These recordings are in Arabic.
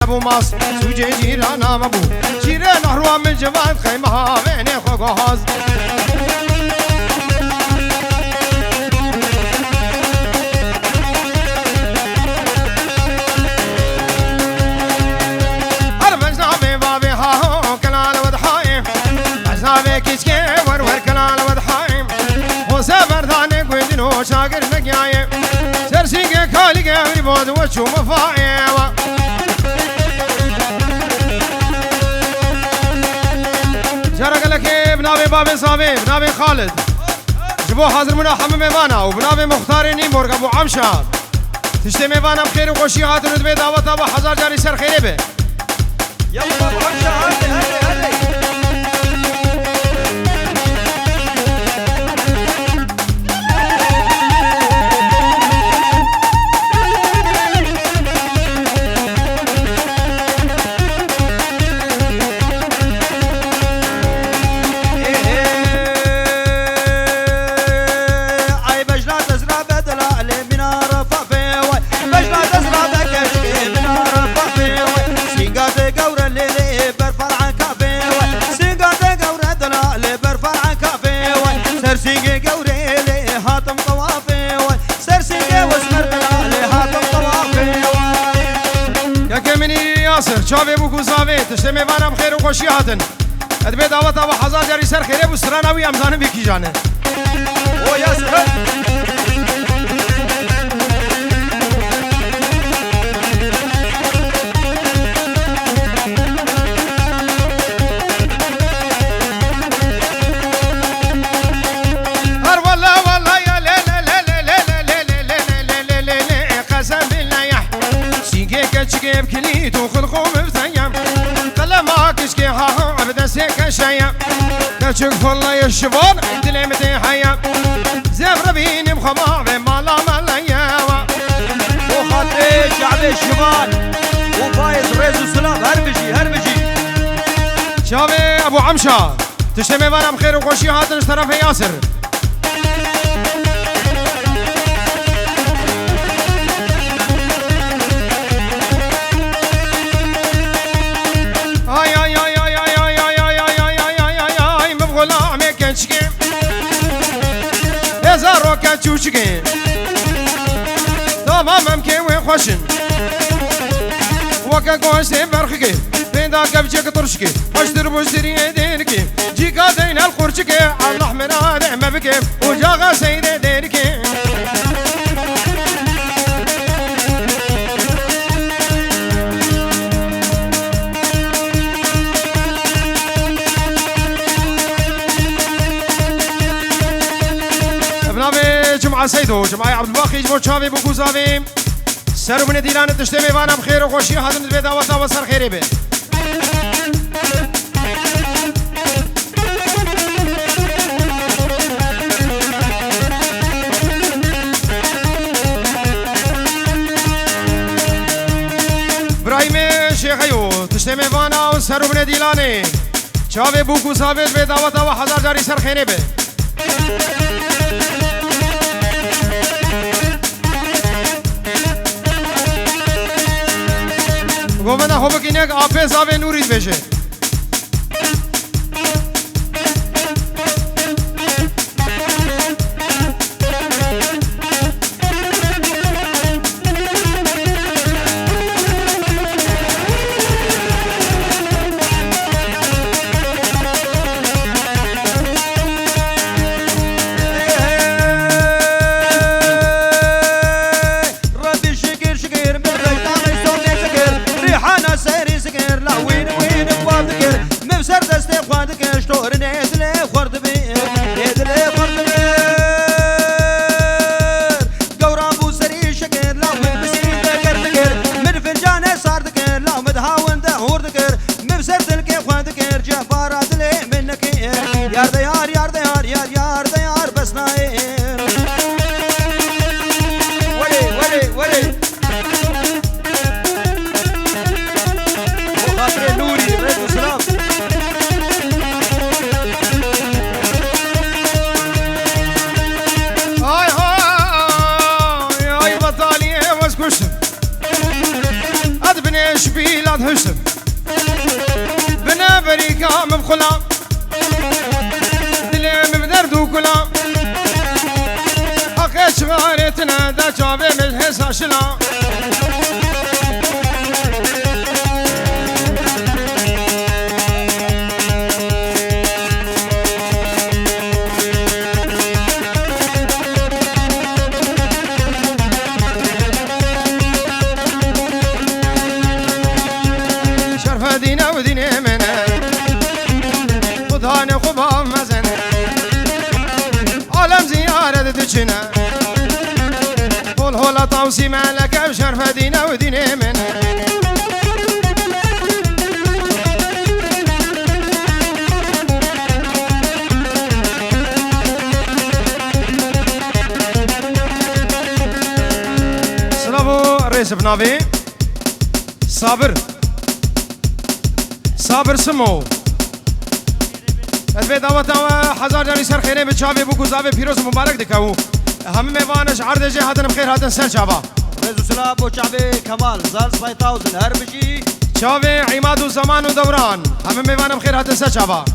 ابو ماس سوجي جيران ابو جيران هروا من جواد خيمها وين خوغاز ارمجنا ببابي ها كلال ودحايم ارزنا بكيشكي ورور كلال ودحايم وسافر ثاني قويدنو شاقر نقيايم سرسيقي كالي قابري بود وشو مفايم جرق لك بنابي بابي صابي بنابي خالد جبو حاضر منا حمم ميوانا وبنابي مختار نيمورغ ابو عمشار تشتي ميوانا بخير وخوشي هاتر ودبي دعوة ابو حزار جاري سر خيري به يلا ابو عمشار هلي شافي بوكو صافي تشتمي وانا بخير وخوشي هاتن ادبي دعوة ابو حزار جاري سر خيري ابو سراناوي امزان بيكي جانه او يا سلام كشكي بكليت وخلقو مفتيم قال ما كشكي ها ابدا سيك شيا كشك فلا يا الشبان دلمتي حيا زفر بيني مخمع بمالا ماليا وخاطري شعب الشمال وفايز ريز السلام هربجي شابي ابو عمشا تشتمي وانا بخير وخوشي هاتن طرف ياسر چوچگه تمام ممکن و خوشن وکا گوشت برخگه پیدا کبچه کترشگه مشتر مشتری دینگه جیکا دین الخورچگه الله مراد مبکه و جاغا سید دینگه جمعة سيدو جمعة عبد الباقي جبور شافي بوكو زافي سرو من ديران تشتمي وانا بخير وخوشي هادم دبي دعوة وسر خيري به ابراهيم شيخ ايو تشتمي وانا وسرو من ديلاني شافي بوكو زافي دبي دعوة وحزار جاري سر خيري به گومنا خوب کینک آفز آوه نورید بشه ربي شكر من رجع ما يسوي شكر ريحانة سيري سكر لا وين قد هشتم بنا بريكا مبخلا دلي مبدرد وكلا حقي شغارتنا دا جابي بالحسا شلا دينا ودينا منا خداني خبا مزن عالم زيارة تجنا قول هولا طوسي مالك بشرف دينا ودينا منا سلافو رئيس بنابي صابر صابر سمو البيت دعوتها حزار جاني سر خيرين بتشابي بوكو زابي فيروز مبارك دكاو هم ميوانش عرض جي هاتن بخير هاتن سر شابا رزو سلام بو شعبي كمال زال 5000 هر بشي شابي عماد وزمان ودوران هم ميوان بخير هاتن سر شابا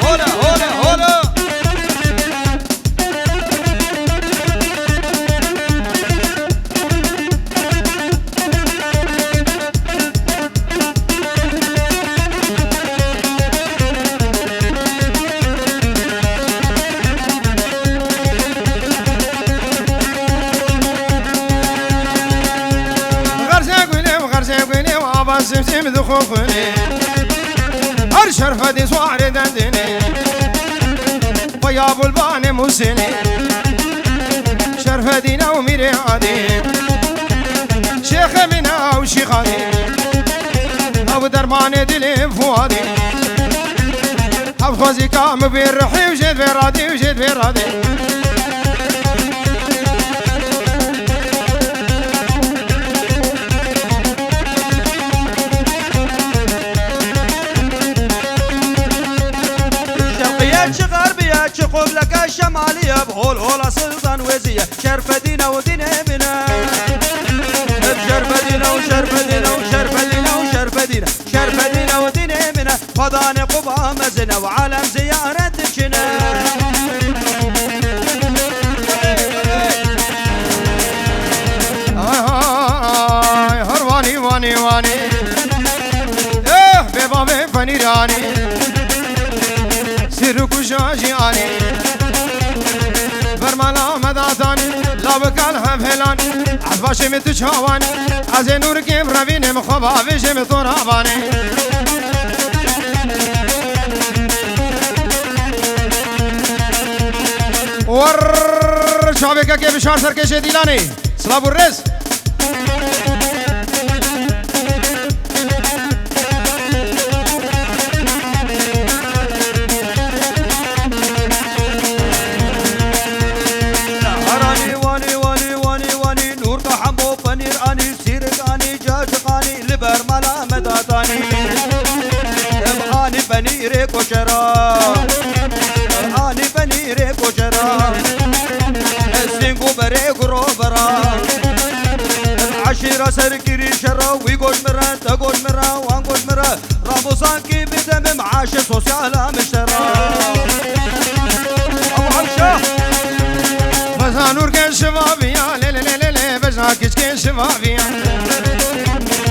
هولا هولا هولا سمسم ذخوفني الشرفة دي صوار دندني ويابو الباني موسني شرفة دي نومي رياضي شيخ منا وشيخاني أبو درماني دلي فوادي حفظي كام بيرحي وجد بيرادي وجد بيرادي قبلك الشمالية بهول هولا سلطان وزية شرف دينا ودين بنا بشرف دينا وشرف دينا وشرف دينا وشرف دينا شرف دينا ودين بنا فضان قبا مزنا وعالم زيارة تشنا هرواني واني واني ايه ببابي فنيراني سيركو شاجياني برمالا مداتاني لا بكال هم هلاني عزباشي متشهواني عزي نور كيم ربيني مخبا بيشي مطوراباني ور شعبك كيف شعر سركشي ديلاني سلاب الرز بنيري كوشرا اني بنيري كوشرا السينكو بري كروبرا العشيرة سركري شرا ويقول مرا تقول مرا وانقول مرا رابوسانكي بدم معاش سوسيالا مشترا ابو عمشة بزانور كان شبابيا لي لي لي لي بزاكش كان شبابيا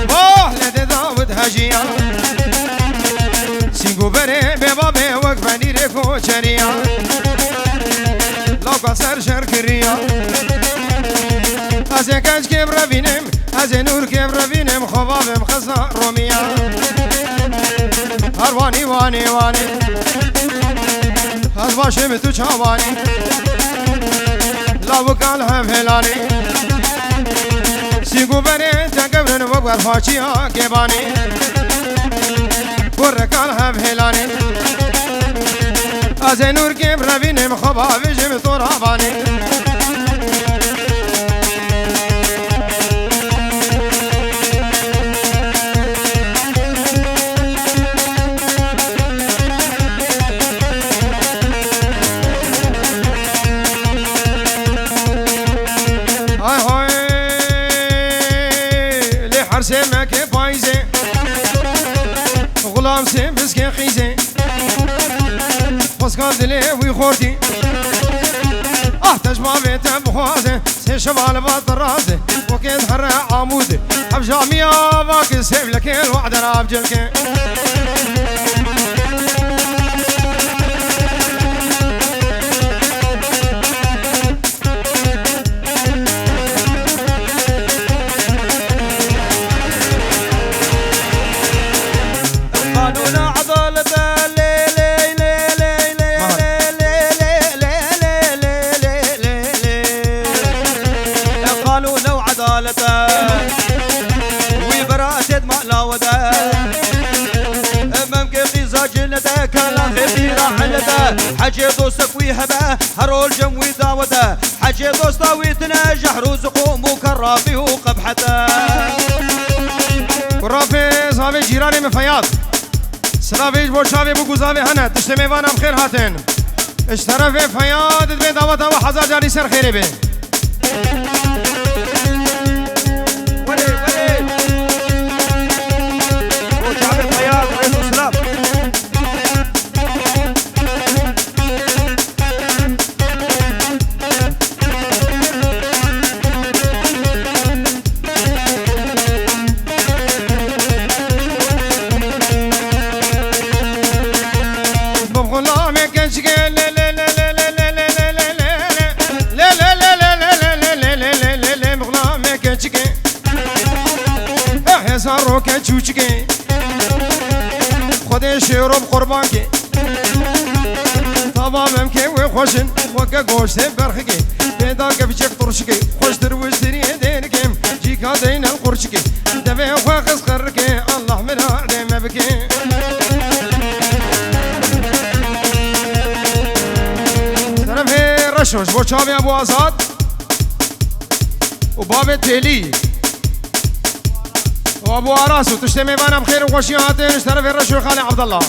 بوه لدي داود هجيا گوبره به بابه وقفنی رکو چریا لاکا سر شر کریا از کج که بروینم از نور که بروینم خوابم خزا رومیا هروانی وانی وانی از باشم تو چوانی لاوکال هم هلانی سی گوبره تکبرن وقت فاچیا که بانی وركال هم هلاني از نور كيم ربينم خبا بجم طراباني هاي هاي لحرسي مكي بايزة غلام سي بسكي خيزة بسكال دلي ويخورتي احتاج ما بيت بخوازة سي شمال بط راسي وكيد حرق عمودي بجامية باكي سيب لك الوعد انا بجلكي حجي دوستك ويهبه هرول جموي داوته حجي دوستا ويتنجح رزقه مكرفي وقبحته قرافي صافي جيراني من فياض سلافيج بوشافي بوكوزافي هنا تشتمي وانا بخير هاتين اشترفي فياض تبين دعوتها وحزا جاري سر خيري بي ولي بوشافي فياض رئيس السلام روكا چوچگی خودش شیرم قربان کی تمامم که و خوشن وکا گوشت برخی پیدا که بچک ترشکی خوش دروشتری دینکم جیکا دین القرشکی دبی خواخس قرکی الله من عدم بکی طرفی رشوش بو چاوی ابو آزاد و باب تیلی وابو عراس وتشتمي بانا بخير وخوشي هاتين اشترف الرشوي خالي عبد الله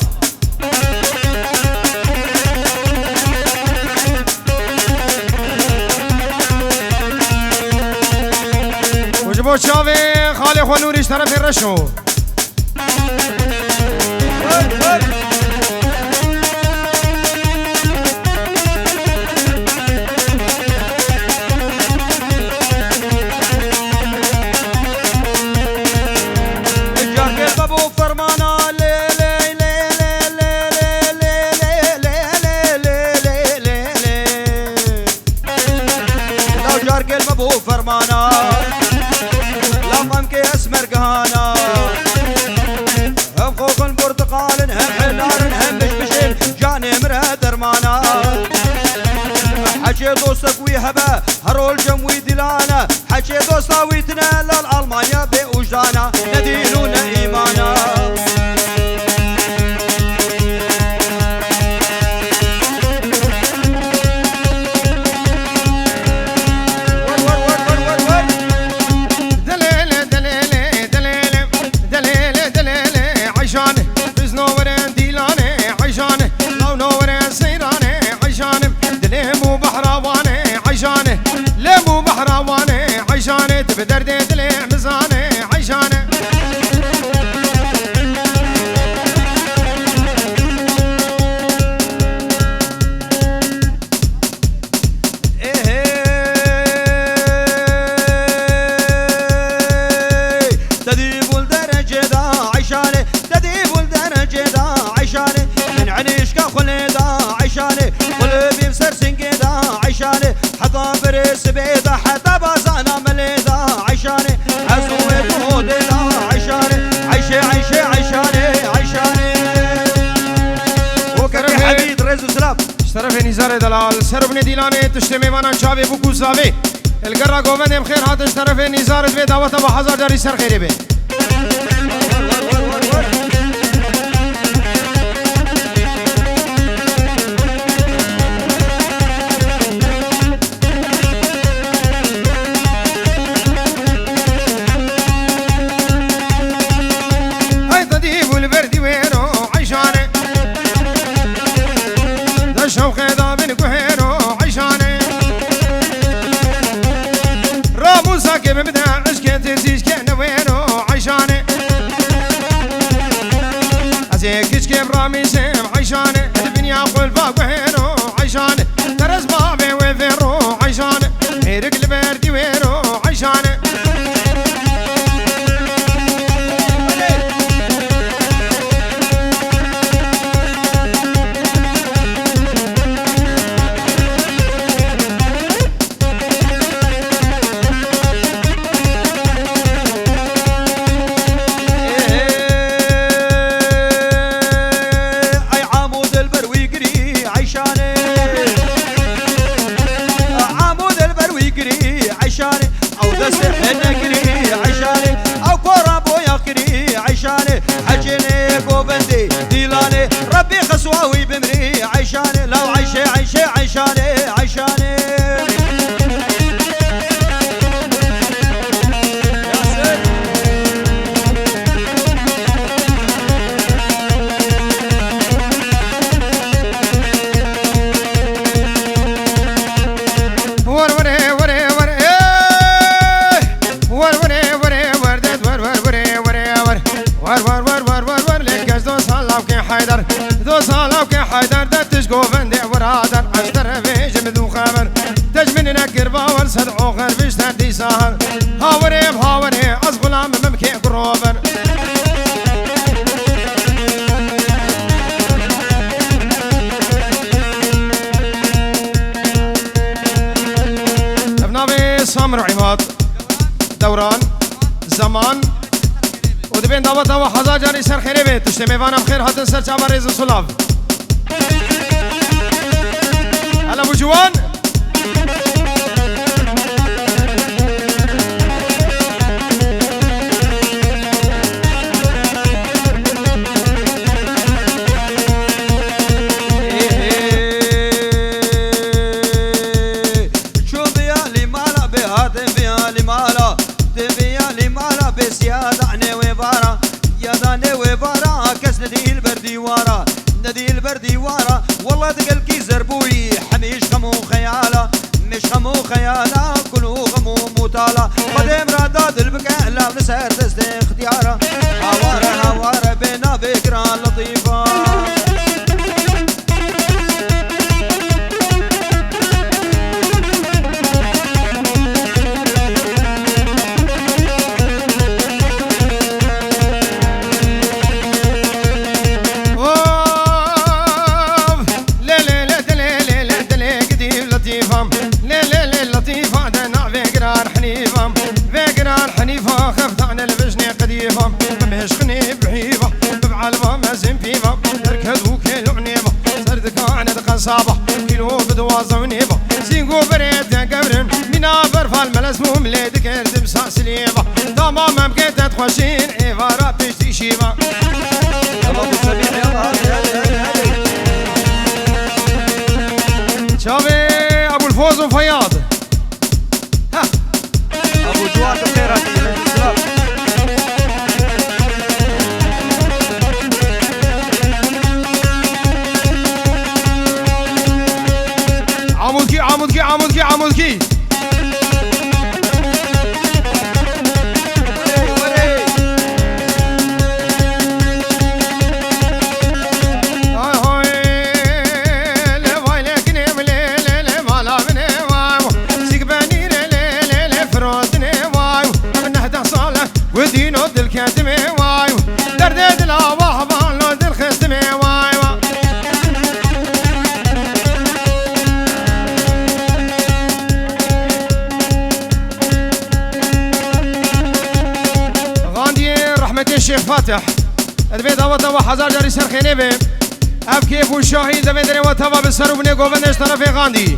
وجبو شافي خالي اخو نوري اشترف الرشو حكي دوستك ويهبه هرول جموي دلانا حكي دوستا ويتنا للألمانيا بوجدانا ندينونا إيمانا دليل دليل دليل دليل دليل عيشاني بز نورين ديلاني عيشاني لو نورين سيراني عيشاني دليمو بحراواني عيشاني ليمو بحراواني عيشاني تبدردي دلي مزاني عيشاني تديب الدرجة دا عيشاني تديب الدرجة دا عيشاني من عنيش كخلي دا عيشاني قلبي بسرسنجي دا عيشاني حتى بريس بيدا حتى بازانا مليدا عيشاني عزوي بهودي دا عيشاني عيشي عيشي عيشاني عيشاني وكرم حبيب رئيس السلام اشترف نزار دلال سربني ديلاني تشتمي وانا شافي بوكو زافي القرى قومني بخير هات اشترف نزار بي دعوته بحزار جاري سر خيري بي هاي تديب البرد وينو عيشاني ده الشوق ذا من كهينو عيشاني رامو ساكي ببدا عشكي تزيش كان وينو عيشاني برامي سيم عيشانه الدنيا قول فاق وهيرو عيشانه درس بابي وذيرو عيشانه ميرق البردي ويرو عيشانه ربي خسواوي بمري عيشاني لو عيشي عيشاني حيدر دتشكو فندي ورادر عشتر في جمد وخبر تجمن نكر باور صدعو غير فيش تدي سهر هاوري أصغلام ممكي قروبر ابنا بي سامر عماد دوران زمان ودبين دعوة وحظا جاري سر خيري بيت تشتمي فانا بخير هاتن سر شعبا ريز الصلاف هلا ابو جوان شو بيا لي مالا بهاتن بيا لي مالا تبيا لي مالا بسيادة عني وبارا ياداني وبارا كس ندي البردي وارا ندي البردي وارا والله تقلكي زربوي حميش خمو خيالا مش خمو خيالا كلو غمو موتالا قدم راداد البكاء لا نسهر تستي اختيارا هوارا بينا فكرة لطيفة مش خني بعيبة ببعلبة مازن فيبة تركض وكيلو عنيبة سردك عند قصابة كيلو بدوازة ونيبة زينقو بريد قبرن منا برفع الملسموم ليدك اردم ساسليبة تماما بكيت تخشين عبارة بيشتي شيبة شافي ابو الفوز وفياض ها ابو جواد خيراتي عمودكي ودينو دل كاتمي وايو درد لا وحبان لو دل خستمي وايو غاندي رحمة الشيخ فاتح البيت هو توا حزار جاري سرخيني بي اب كيف وشاهي دبي دري وتوا بالسر وبني قوبنش طرفي غاندي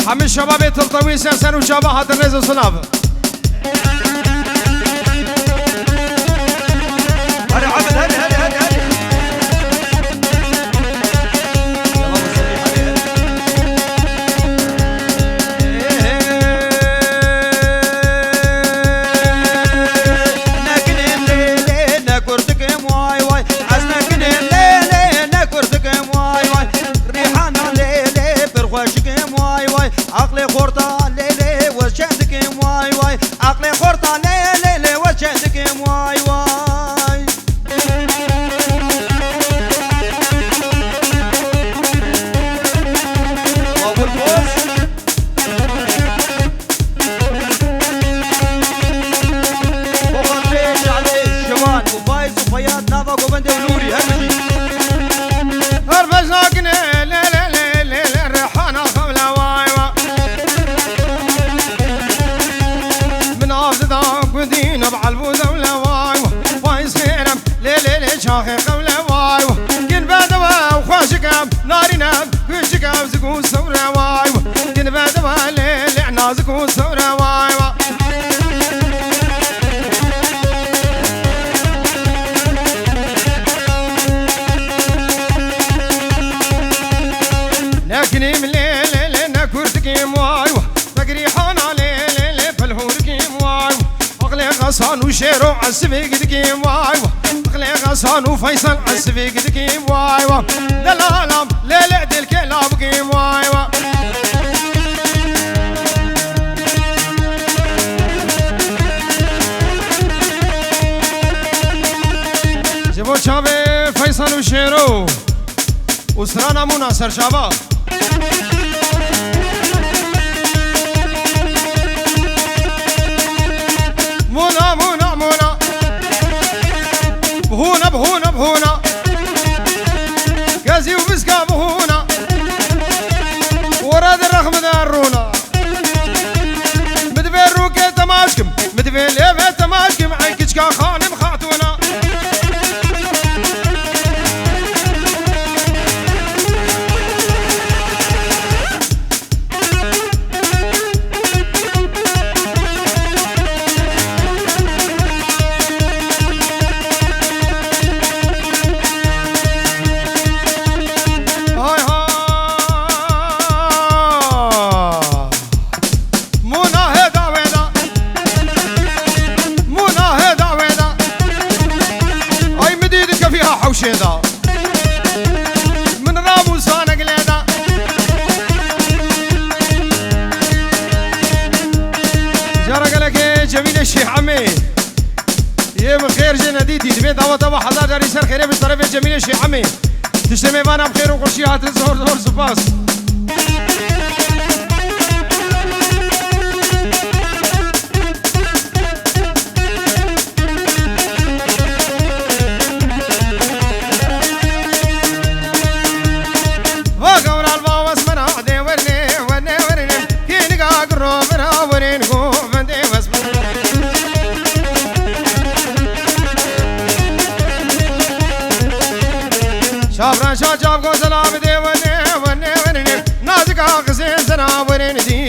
حمل شباب تلطوي سنسر وشابه هات الرزق صلاف هري عبد هري عقلي خورطة ليلي وشعدك واي ابو ذولا واي وايز خيرم ليلي شاخي قولا واي كن بعدوا وخاشكم نارنا كشكم زكو سورا واي كن بعدوا ليلي عنا زكو سورا واي لكني من ليل نكرتك واي فقري حانا ليل فالهورك واي اغلي غصان وشيرو عالسفيق دكي واي اغلي غصان وفيصل عالسفيق دكي واي دلالام ليل دلك لابكي واي جبو شابي فيصل وشيرو وسرانا مناصر شباب مونا مونا مونا بهونا بهونا بهونا قازي وبسكا بهونا وراد الرخم دارونا مدبير روكي تماشكم مدبير ليفه تماشكم عيكشكا خانم خاتونا حوشيدا من رابو صانق ليدا جارك لك جميل الشيخ عمي يوم خير جنديدي تبين دعوة طبعا حضار جاري سر خيري بالطرف جميل الشيخ عمي تسلمي بانا بخير وكل شيء هات الزهور زهور سباس شابران شاب غزلا بدي وني وني وني نازك غزين زنا ورين دي